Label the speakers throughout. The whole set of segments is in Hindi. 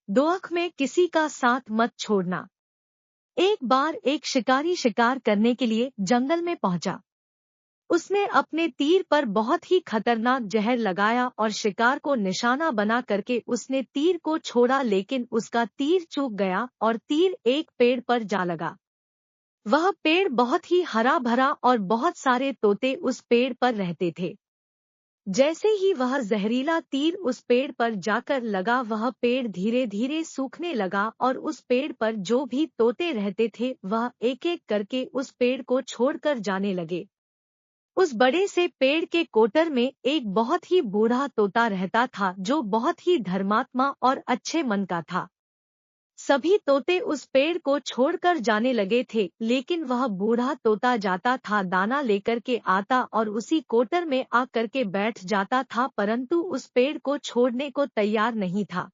Speaker 1: दोअख में किसी का साथ मत छोड़ना। एक बार एक शिकारी शिकार करने के लिए जंगल में पहुंचा। उसने अपने तीर पर बहुत ही खतरनाक जहर लगाया और शिकार को निशाना बना करके उसने तीर को छोड़ा, लेकिन उसका तीर चूक गया और तीर एक पेड़ पर जा लगा। वह पेड़ बहुत ही हरा भरा और बहुत सारे तोते उस पेड़ पर रहते थे। जैसे ही वह जहरीला तीर उस पेड़ पर जाकर लगा, वह पेड़ धीरे धीरे सूखने लगा और उस पेड़ पर जो भी तोते रहते थे वह एक एक करके उस पेड़ को छोड़कर जाने लगे। उस बड़े से पेड़ के कोटर में एक बहुत ही बूढ़ा तोता रहता था जो बहुत ही धर्मात्मा और अच्छे मन का था। सभी तोते उस पेड़ को छोड़कर जाने लगे थे, लेकिन वह बूढ़ा तोता जाता था, दाना लेकर के आता और उसी कोटर में आकर के बैठ जाता था, परंतु उस पेड़ को छोड़ने को तैयार नहीं था।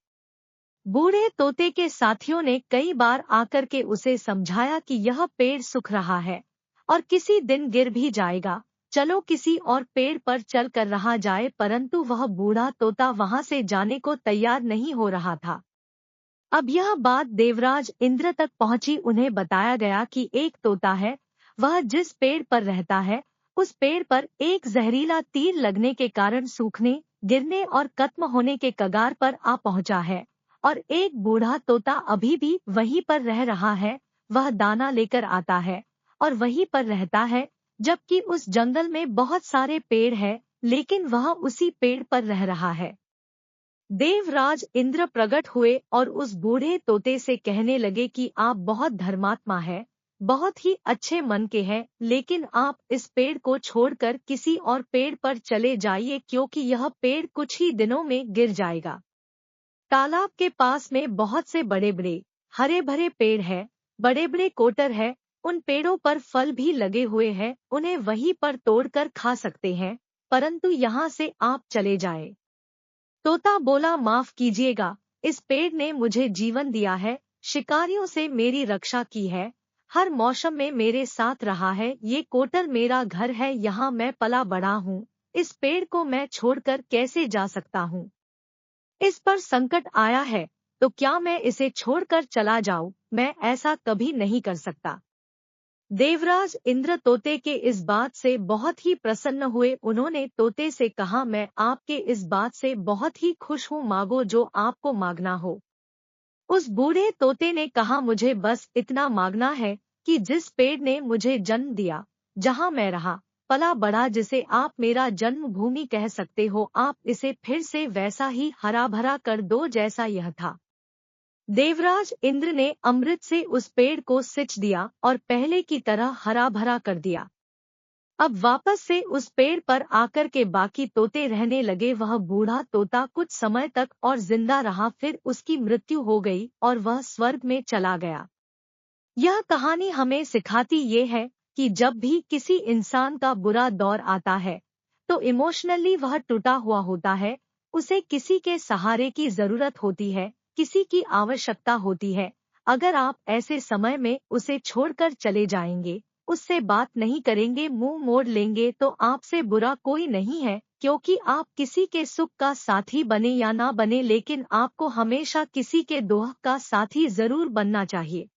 Speaker 1: बूढ़े तोते के साथियों ने कई बार आकर के उसे समझाया कि यह पेड़ सूख रहा है और किसी दिन गिर भी जाएगा, चलो किसी और पेड़ पर चल कर रहा जाए, परंतु वह बूढ़ा तोता वहां से जाने को तैयार नहीं हो रहा था। अब यह बात देवराज इंद्र तक पहुंची। उन्हें बताया गया कि एक तोता है, वह जिस पेड़ पर रहता है उस पेड़ पर एक जहरीला तीर लगने के कारण सूखने, गिरने और खत्म होने के कगार पर आ पहुंचा है, और एक बूढ़ा तोता अभी भी वहीं पर रह रहा है। वह दाना लेकर आता है और वहीं पर रहता है, जबकि उस जंगल में बहुत सारे पेड़ हैं, लेकिन वह उसी पेड़ पर रह रहा है। देवराज इंद्र प्रकट हुए और उस बूढ़े तोते से कहने लगे कि आप बहुत धर्मात्मा है, बहुत ही अच्छे मन के हैं, लेकिन आप इस पेड़ को छोड़कर किसी और पेड़ पर चले जाइए, क्योंकि यह पेड़ कुछ ही दिनों में गिर जाएगा। तालाब के पास में बहुत से बड़े बड़े हरे भरे पेड़ हैं, बड़े बड़े कोटर है, उन पेड़ों पर फल भी लगे हुए हैं, उन्हें वहीं पर तोड़कर खा सकते हैं, परंतु यहाँ से आप चले जाए। तोता बोला, माफ कीजिएगा, इस पेड़ ने मुझे जीवन दिया है, शिकारियों से मेरी रक्षा की है, हर मौसम में मेरे साथ रहा है, ये कोटर मेरा घर है, यहाँ मैं पला बड़ा हूँ, इस पेड़ को मैं छोड़कर कैसे जा सकता हूँ? इस पर संकट आया है तो क्या मैं इसे छोड़कर चला जाऊं? मैं ऐसा कभी नहीं कर सकता। देवराज इंद्र तोते के इस बात से बहुत ही प्रसन्न हुए। उन्होंने तोते से कहा, मैं आपके इस बात से बहुत ही खुश हूँ, मांगो जो आपको मांगना हो। उस बूढ़े तोते ने कहा, मुझे बस इतना मांगना है कि जिस पेड़ ने मुझे जन्म दिया, जहाँ मैं रहा पला बड़ा, जिसे आप मेरा जन्मभूमि कह सकते हो, आप इसे फिर से वैसा ही हरा भरा कर दो जैसा यह था। देवराज इंद्र ने अमृत से उस पेड़ को सिंच दिया और पहले की तरह हरा भरा कर दिया। अब वापस से उस पेड़ पर आकर के बाकी तोते रहने लगे। वह बूढ़ा तोता कुछ समय तक और जिंदा रहा, फिर उसकी मृत्यु हो गई और वह स्वर्ग में चला गया। यह कहानी हमें सिखाती ये है कि जब भी किसी इंसान का बुरा दौर आता है तो इमोशनली वह टूटा हुआ होता है, उसे किसी के सहारे की जरूरत होती है, किसी की आवश्यकता होती है। अगर आप ऐसे समय में उसे छोड़कर चले जाएंगे, उससे बात नहीं करेंगे, मुंह मोड़ लेंगे, तो आपसे बुरा कोई नहीं है, क्योंकि आप किसी के सुख का साथी बने या ना बने, लेकिन आपको हमेशा किसी के दुख का साथी जरूर बनना चाहिए।